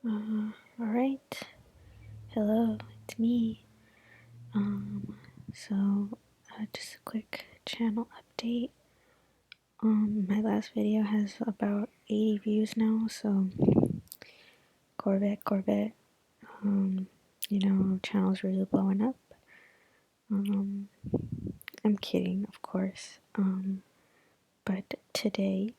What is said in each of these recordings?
Alright. Hello, it's me. Um, just a quick channel update. My last video has about 80 views now, so Corvette. Um, channel's really blowing up. Um, I'm kidding, of course. But today,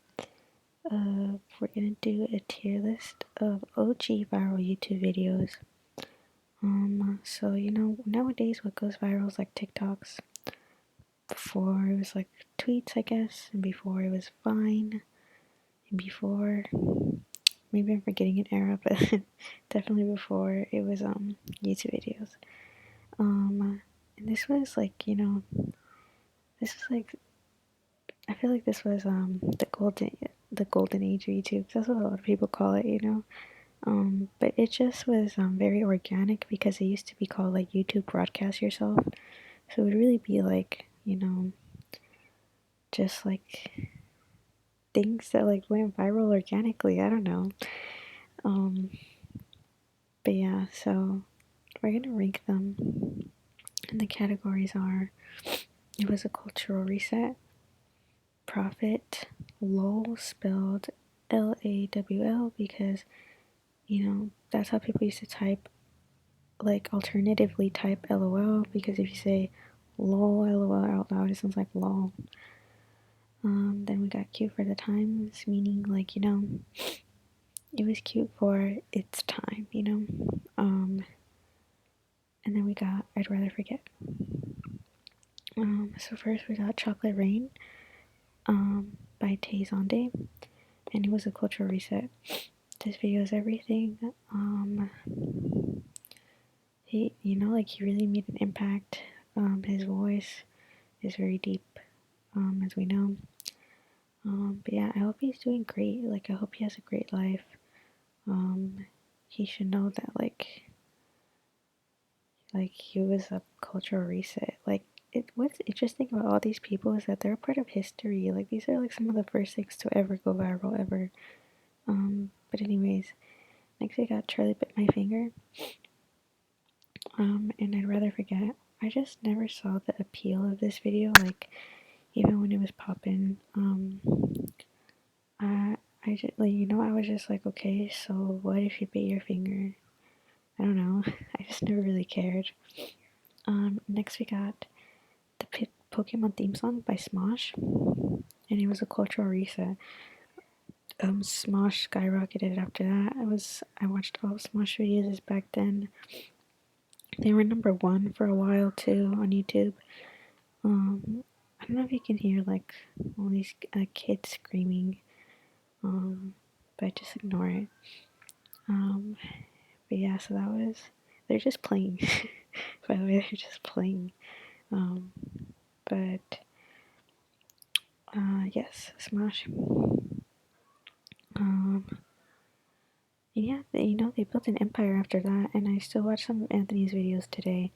we're gonna do a tier list of OG viral YouTube videos. Nowadays what goes viral is like TikToks. Before it was like tweets, I guess, and before it was Vine, and before maybe I'm forgetting an era, but definitely before it was YouTube videos. And this was like, this was like I feel like this was the golden age of YouTube. That's what a lot of people call it. But it just was very organic because it used to be called like YouTube Broadcast Yourself. So it would really be like, just like things that like went viral organically. I don't know. Um, but yeah, so we're gonna rank them, and the categories are: it was a cultural reset, profit, lol spelled LAWL because that's how people used to type, like alternatively type LOL, because if you say lol LOL out loud, it sounds like lol. Then we got cute for the times, meaning like it was cute for its time. And then we got I'd Rather Forget. So first we got Chocolate Rain, by Tay Zonde, and it was a cultural reset. This video is everything. He really made an impact. His voice is very deep, as we know. But yeah, I hope he's doing great. Like, I hope he has a great life. He should know that, like he was a cultural reset. What's interesting about all these people is that they're a part of history. Like, these are like some of the first things to ever go viral ever. But anyways, next we got Charlie Bit My Finger. And I'd Rather Forget. I just never saw the appeal of this video. Like, even when it was popping, I just like I was just like, okay, so what if you bit your finger? I don't know. I just never really cared. Next we got the Pokemon theme song by Smosh, and it was a cultural reset. Smosh skyrocketed after that. I watched all Smosh videos back then. They were number one for a while too on YouTube. I don't know if you can hear like all these kids screaming, but just ignore it. Um, but yeah, so that was. They're just playing. By the way, they're just playing. Um, but yes, Smash. Um, yeah, they built an empire after that, and I still watch some of Anthony's videos today.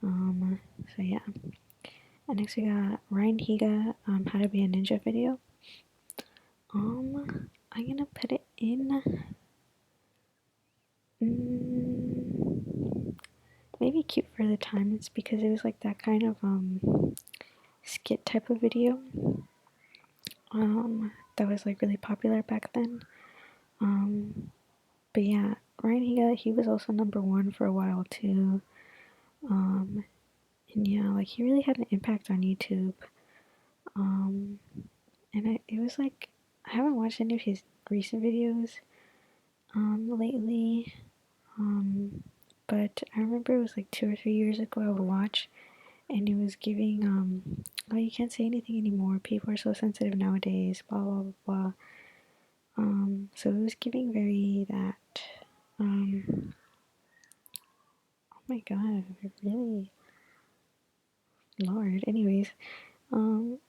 So yeah. And next we got Ryan Higa, How to Be a Ninja video. I'm gonna put it in. Maybe Cute for the Times because it was like that kind of skit type of video. That was like really popular back then. But yeah, Ryan Higa, he was also number one for a while too. And yeah, like he really had an impact on YouTube. And it was like I haven't watched any of his recent videos lately. But I remember it was like 2 or 3 years ago I would watch, and it was giving oh, you can't say anything anymore. People are so sensitive nowadays. Blah blah blah blah. So it was giving very that. Oh my god, I really Lord. Anyways, um,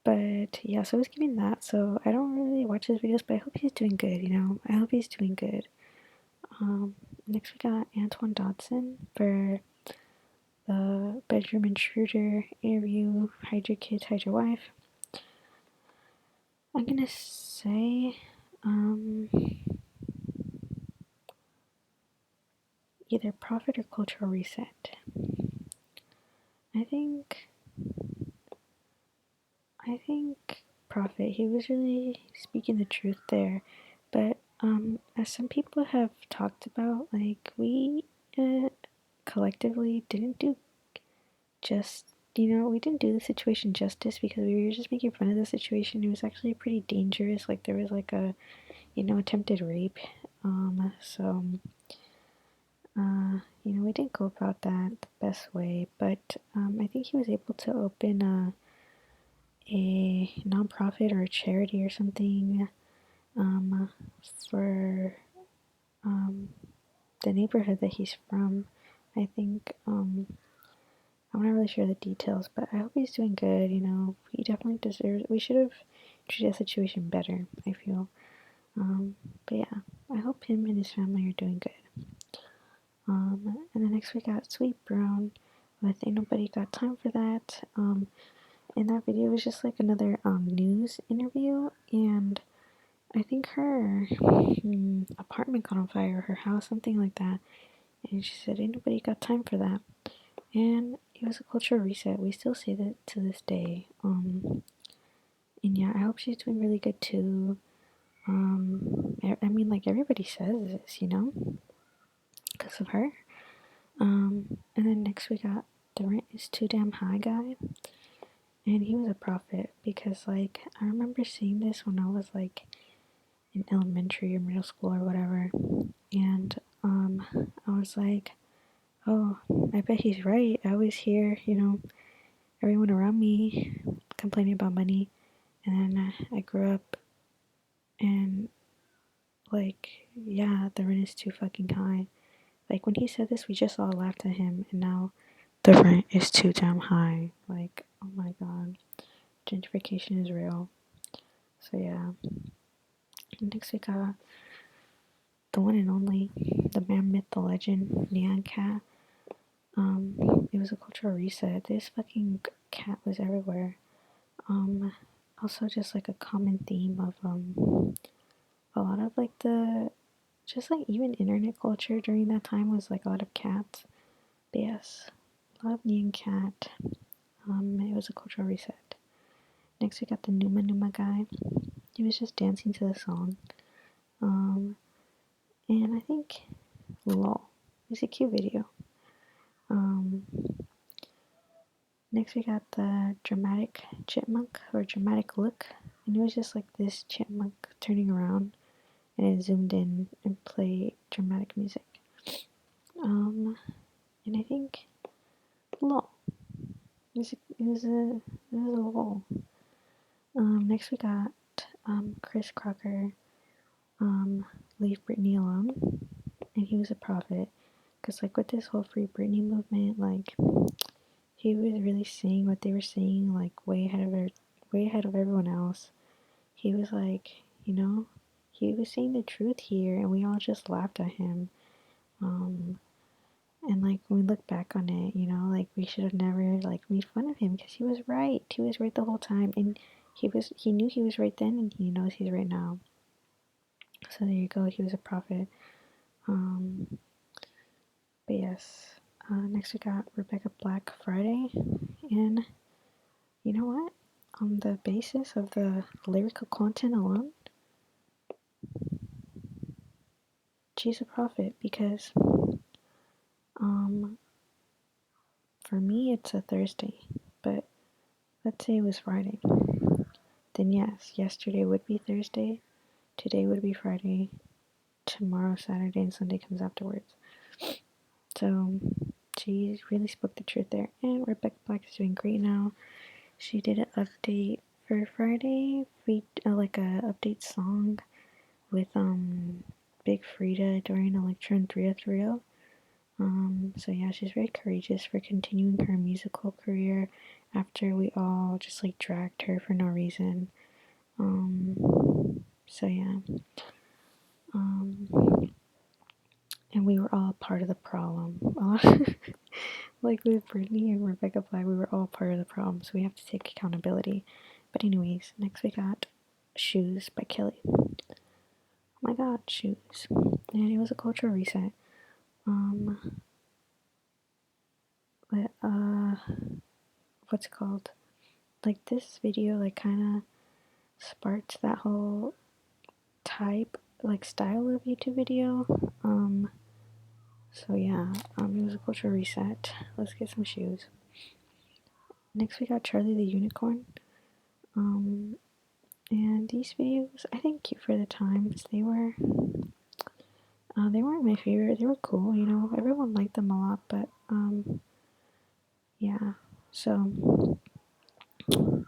but yeah, so I was giving that. So I don't really watch his videos, but I hope he's doing good. I hope he's doing good. Next we got Antoine Dodson for the bedroom intruder interview. Hide your kids, hide your wife. I'm gonna say, either Prophet or Cultural Reset. I think Prophet, he was really speaking the truth there. But as some people have talked about, like we collectively didn't do just, we didn't do the situation justice because we were just making fun of the situation. It was actually pretty dangerous. Like there was like a, attempted rape. So we didn't go about that the best way, but I think he was able to open a nonprofit or a charity or something for the neighborhood that he's from. I think I'm not really sure the details, but I hope he's doing good. He definitely deserves. We should have treated the situation better, I feel. But yeah, I hope him and his family are doing good. And then next we got Sweet Brown with Ain't Nobody Got Time for That. And that video was just like another news interview, and I think her apartment caught on fire, her house, something like that. And she said, "Ain't nobody got time for that." And it was a cultural reset. We still say that to this day. And yeah, I hope she's doing really good too. I mean, like everybody says this, because of her. And then next we got The Rent is Too Damn High guy. And he was a prophet because, like, I remember seeing this when I was like in elementary or middle school or whatever. And I was like, oh, I bet he's right. I always hear, everyone around me complaining about money. And then I grew up and, like, yeah, the rent is too fucking high. Like, when he said this, we just all laughed at him. And now the rent is too damn high. Like, oh my god. Gentrification is real. So, yeah. Next we got the one and only, the man, myth, the legend, Nyan Cat. It was a cultural reset. This fucking cat was everywhere. Also just like a common theme of a lot of like just like even internet culture during that time was like a lot of cats. But yes, a lot of Nyan Cat. It was a cultural reset. Next we got the Numa Numa guy. He was just dancing to the song. And I think lol. It's a cute video. Um, Next we got the dramatic chipmunk or dramatic look, and it was just like this chipmunk turning around, and it zoomed in and played dramatic music. And I think lol. It was a lol. Next we got Chris Crocker, leave Britney alone, and he was a prophet, cause like with this whole Free Britney movement, like he was really saying what they were saying, like way ahead of everyone else. He was like, he was saying the truth here, and we all just laughed at him. And like when we look back on it, like we should have never like made fun of him because he was right. He was right the whole time, and he knew he was right then, and he knows he's right now. So there you go. He was a prophet. But yes. Next we got Rebecca Black Friday, and you know what? On the basis of the lyrical content alone, she's a prophet because for me it's a Thursday, but let's say it was Friday. Then yes, yesterday would be Thursday, today would be Friday, tomorrow Saturday, and Sunday comes afterwards. So she really spoke the truth there. And Rebecca Black is doing great now. She did an update for Friday, like a update song with Big Frida during Electron 303. So yeah, she's very courageous for continuing her musical career after we all just like dragged her for no reason. So yeah. And we were all part of the problem. Like with Britney and Rebecca Black, we were all part of the problem, so we have to take accountability. But anyways, next we got Shoes by Kelly. Oh my god, Shoes. And it was a cultural reset. Um, but, what's it called? Like, this video, like, kind of sparked that whole type, like, style of YouTube video. So yeah, it was a cultural reset. Let's get some shoes. Next we got Charlie the Unicorn. And these videos, I think, cute for the times. They weren't my favorite. They were cool, you know. Everyone liked them a lot, but yeah. So, oh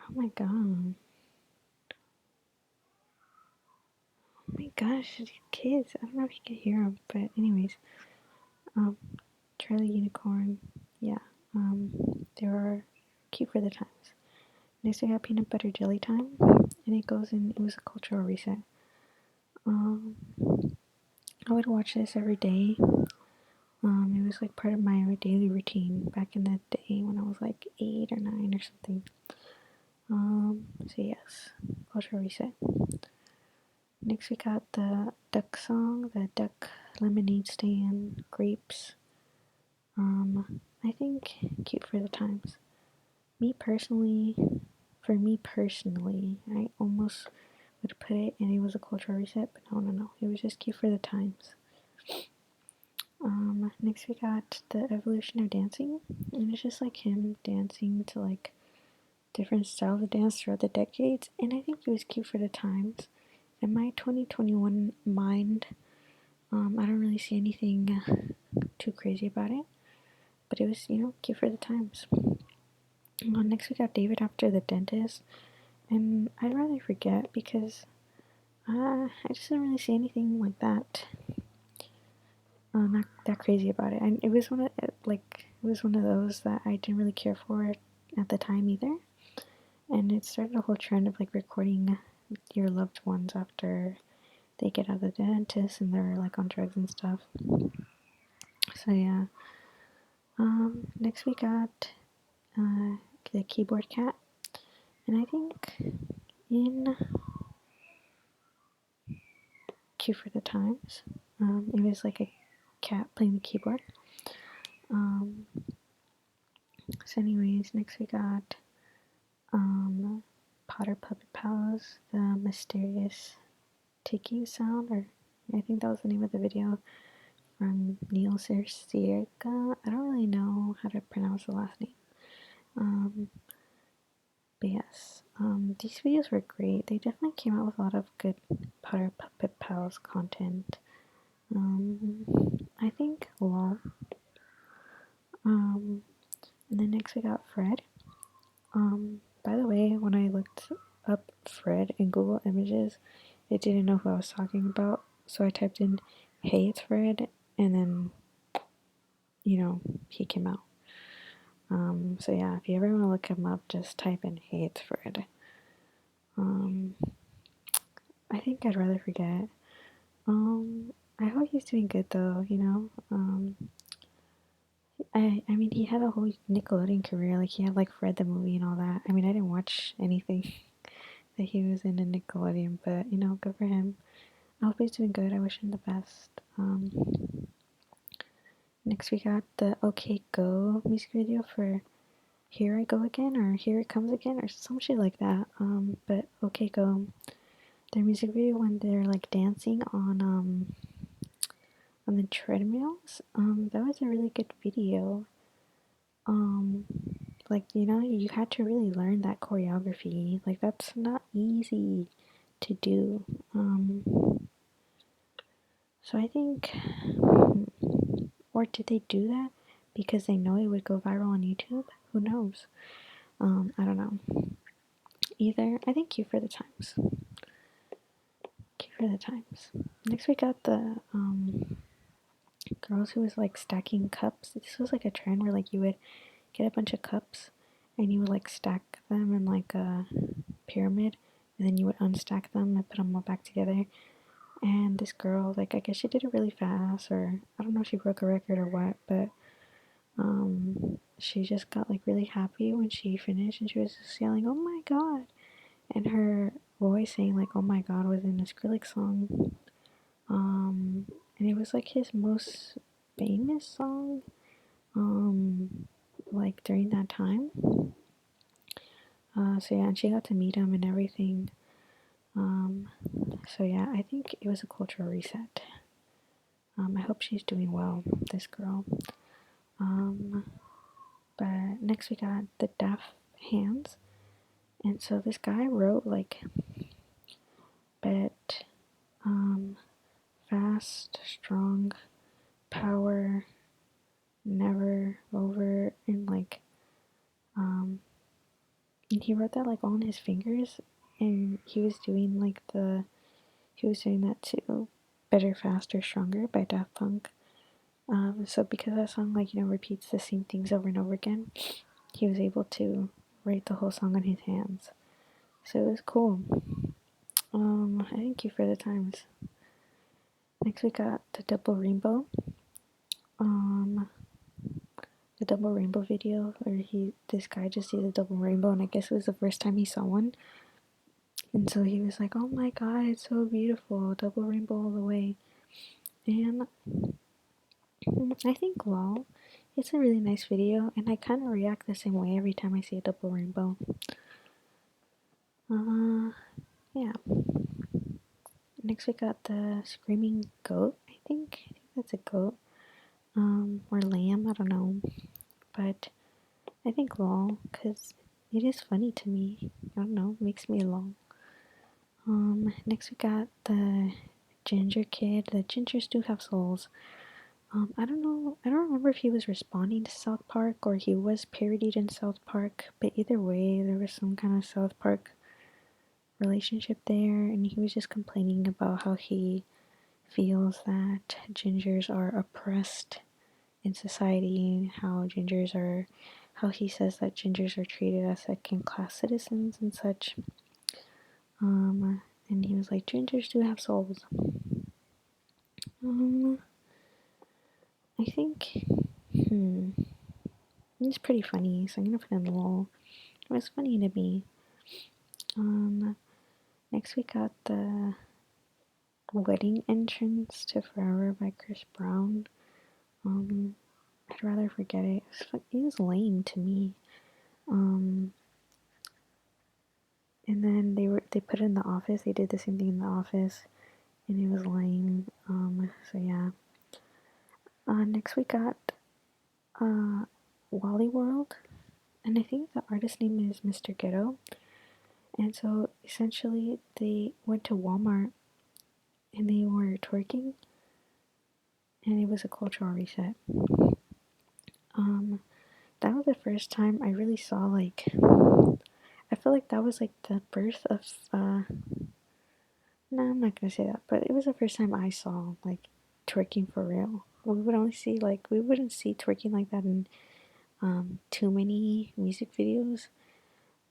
my god, oh my gosh, these kids. I don't know if you can hear them, but anyways, um, Charlie Unicorn, yeah. They were cute for the times. Next we got Peanut Butter Jelly Time, and it goes in. It was a cultural reset. Um, I would watch this every day. It was like part of my daily routine back in the day when I was like 8 or 9 or something. So yes, cultural reset. Next we got the duck song, the duck lemonade stand, grapes. I think cute for the times. Me personally, for me personally, I almost would put it and it was a cultural reset, but no. It was just cute for the times. Next we got the evolution of dancing, and it's just like him dancing to like different styles of dance throughout the decades, and I think it was cute for the times. In my 2021 mind, I don't really see anything too crazy about it, but it was, you know, cute for the times. Next we got David after the dentist, and I'd rather forget because I just didn't really see anything like that. Not that crazy about it. And it was one of those that I didn't really care for at the time either. And it started a whole trend of like recording your loved ones after they get out of the dentist and they're like on drugs and stuff. So yeah. Next we got the keyboard cat, and I think in Cue for the Times, it was like a cat playing the keyboard. Um, so anyways, next we got Potter Puppet Pals, the mysterious ticking sound, or I think that was the name of the video from Neil Sierka. I don't really know how to pronounce the last name. But yes, these videos were great. They definitely came out with a lot of good Potter Puppet Pals content. I think LOL. And then next we got Fred. By the way, when I looked up Fred in Google Images, it didn't know who I was talking about. So I typed in, "Hey, it's Fred," and then, you know, he came out. So yeah, if you ever want to look him up, just type in, "Hey, it's Fred." I think I'd rather forget. I hope he's doing good though, you know. I mean, he had a whole Nickelodeon career. Like, he had, like, Fred the movie and all that. I mean, I didn't watch anything that he was in Nickelodeon, but, you know, good for him. I hope he's doing good. I wish him the best. Next, we got the OK Go music video for Here I Go Again, or Here It Comes Again, or some shit like that. But OK Go, their music video when they're, like, dancing on the treadmills, that was a really good video. Um, like, you know, you had to really learn that choreography. Like, that's not easy to do. So I think, or did they do that because they know it would go viral on YouTube? Who knows? I don't know. Either, I think cute for the times. Cute for the times. Next we got the girls who was like stacking cups. This was like a trend where like you would get a bunch of cups and you would like stack them in like a pyramid, and then you would unstack them and put them all back together. And this girl, like, I guess she did it really fast, or I don't know if she broke a record or what, but she just got like really happy when she finished, and she was just yelling, "Oh my god!" And her Roy saying like, "Oh my God" was in a Skrillex song. And it was like his most famous song. Like during that time. So yeah, and she got to meet him and everything. Um, so yeah, I think it was a cultural reset. I hope she's doing well, this girl. Um, but next we got the Deaf Hands. And so this guy wrote like bet, um, fast, strong, power, never, over, and like, and he wrote that like on his fingers, and he was doing like he was doing that to Better, Faster, Stronger by Daft Punk. So because that song like, repeats the same things over and over again, he was able to write the whole song on his hands. So it was cool. I thank you for the times. Next we got the Double Rainbow. Um, the Double Rainbow video where this guy just did a double rainbow, and I guess it was the first time he saw one. And so he was like, "Oh my God, it's so beautiful, double rainbow all the way." And I think, lol, it's a really nice video, and I kind of react the same way every time I see a double rainbow. Yeah. Next we got the Screaming Goat, I think. I think that's a goat. Or lamb, I don't know. But I think lol, because it is funny to me. I don't know, makes me lol. Next we got the Ginger Kid. The Gingers do have souls. I don't know. I don't remember if he was responding to South Park or he was parodied in South Park, but either way, there was some kind of South Park relationship there, and he was just complaining about how he feels that gingers are oppressed in society, how he says that gingers are treated as second class citizens and such. And he was like, gingers do have souls. Um, I think, it's pretty funny, so I'm gonna put in lol. It was funny to me. Next we got the wedding entrance to Forever by Chris Brown. I'd rather forget it. It was lame to me. And then they put it in the office. They did the same thing in the office, and it was lame. So yeah. Next we got Wally World, and I think the artist name is Mr. Ghetto. And so essentially, they went to Walmart and they were twerking, and it was a cultural reset. That was the first time I really saw like. I feel like that was like the birth of. No, I'm not gonna say that, but it was the first time I saw like twerking for real. We wouldn't see twerking like that in too many music videos.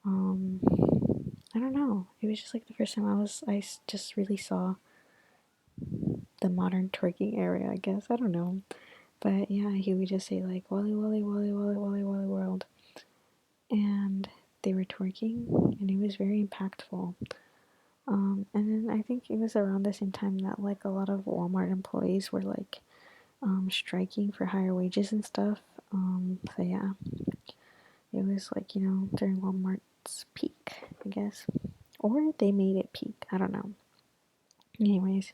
Um, I don't know. It was just like the first time just really saw the modern twerking area, I guess. I don't know. But yeah, he would just say like Wally Wally Wally Wally Wally Wally World. And they were twerking and it was very impactful. And then I think it was around the same time that like a lot of Walmart employees were like striking for higher wages and stuff. So yeah, it was like, during Walmart's peak, I guess. Or they made it peak. I don't know. Anyways,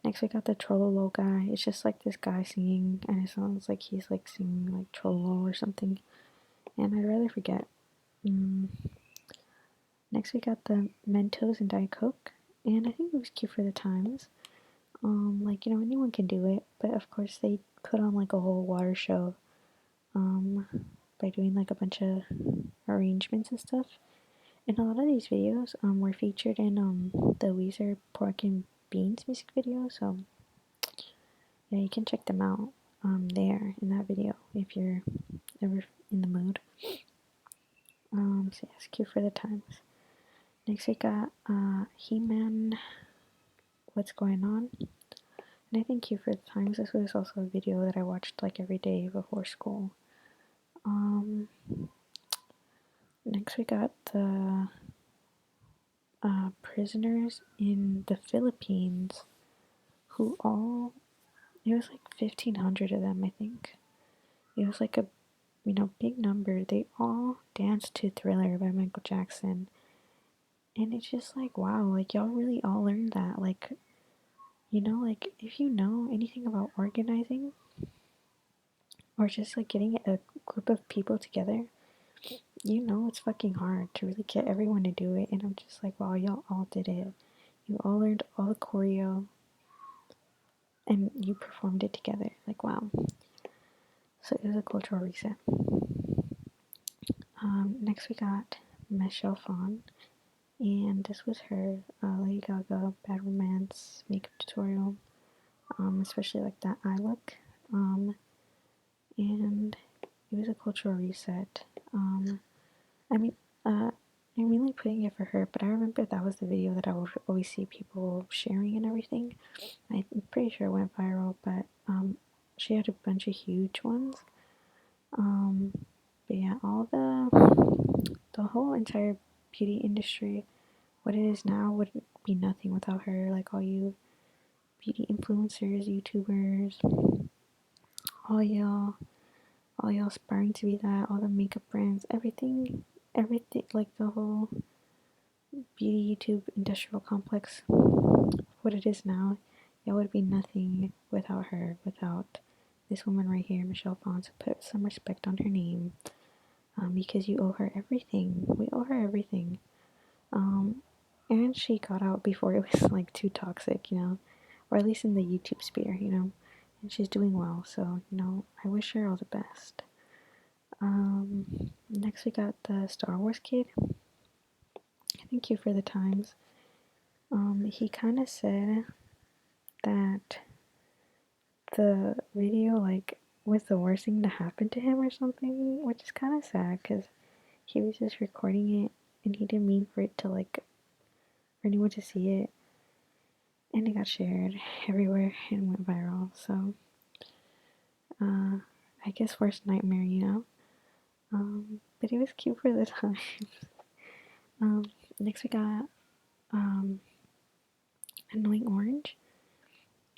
next we got the Trololo guy. It's just like this guy singing, and it sounds like he's like singing like Trololo or something. And I'd rather forget. Next we got the Mentos and Diet Coke. And I think it was cute for the times. Like, anyone can do it, but of course they put on like a whole water show by doing like a bunch of arrangements and stuff. And a lot of these videos were featured in the Weezer Pork and Beans music video, so yeah, you can check them out there in that video if you're ever in the mood. So yeah, it's cute for the times. Next we got He-Man, What's Going On? And I think cute for the times. This was also a video that I watched like every day before school. Next we got the prisoners in the Philippines who all, it was like 1,500 of them, I think. It was like a, big number. They all danced to Thriller by Michael Jackson. And it's just like, wow, like y'all really all learned that. Like, like if you know anything about organizing or just like getting a group of people together, it's fucking hard to really get everyone to do it. And I'm just like, wow, y'all all did it. You all learned all the choreo and you performed it together. Like, wow. So it was a cultural reset. Next we got Michelle Phan, and this was her Lady Gaga Bad Romance makeup tutorial, especially like that eye look, and it was a cultural reset. I mean, I'm really putting it for her, but I remember that was the video that I would always see people sharing and everything. I'm pretty sure it went viral, but she had a bunch of huge ones. But yeah, all the whole entire beauty industry, what it is now, would be nothing without her. Like all you beauty influencers, YouTubers, all y'all, all y'all aspiring to be that, all the makeup brands, everything, like the whole beauty YouTube industrial complex, what it is now, it would be nothing without her, without this woman right here, Michelle Phan. So put some respect on her name, because you owe her everything. We owe her everything. And she got out before it was like too toxic, or at least in the YouTube sphere, and she's doing well. So, I wish her all the best. Next we got the Star Wars kid. Thank you for the times. He kind of said that the video like was the worst thing to happen to him or something, which is kind of sad because he was just recording it and he didn't mean for it to like for anyone to see it, and it got shared everywhere and went viral. So I guess worst nightmare, but it was cute for the time. Next we got Annoying Orange,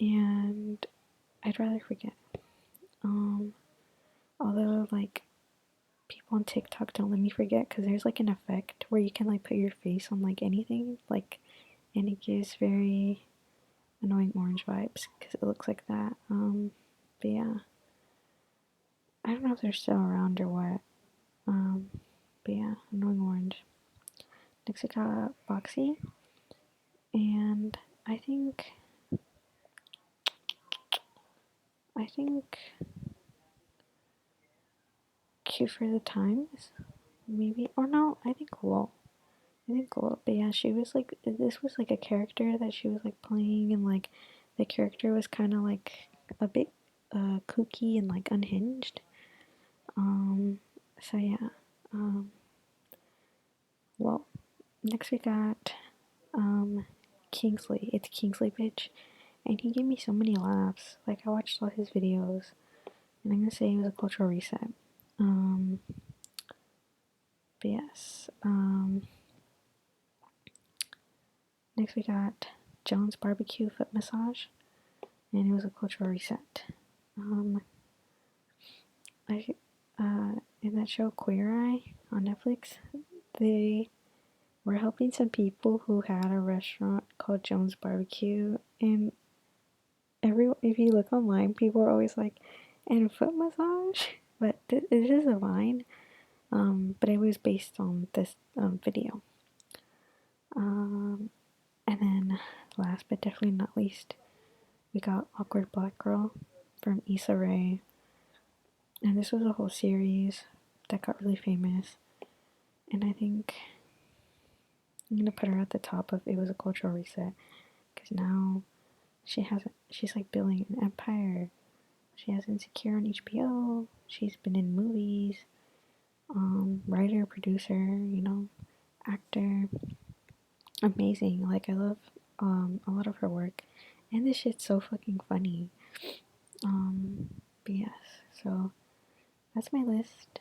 and I'd rather forget. Although like people on TikTok don't let me forget because there's like an effect where you can like put your face on like anything, like, and it gives very Annoying Orange vibes because it looks like that. But yeah, I don't know if they're still around or what. But yeah, Annoying Orange. Next we got Boxy, and I think Cute for the Times, maybe, or no, I think Lol. I think Lol, but yeah, she was like, this was like a character that she was like playing, and like the character was kind of like a bit kooky and like unhinged. So yeah, well, next we got Kingsley. It's Kingsley bitch, and he gave me so many laughs. Like I watched all his videos, and I'm gonna say it was a cultural reset. Um, but yes. Next we got Jones Barbecue Foot Massage, and it was a cultural reset. I in that show Queer Eye on Netflix, they were helping some people who had a restaurant called Jones Barbecue, and if you look online, people are always like, and foot massage, but it is a line. But it was based on this video. And then last but definitely not least, we got Awkward Black Girl from Issa Rae, and this was a whole series that got really famous. And I think I'm gonna put her at the top of it was a cultural reset because now she's like building an empire. She has Insecure on HBO. She's been in movies. Writer, producer, actor. Amazing. Like I love a lot of her work, and this shit's so fucking funny. But yes, so that's my list.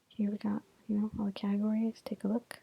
Here we got you know, all the categories. Take a look.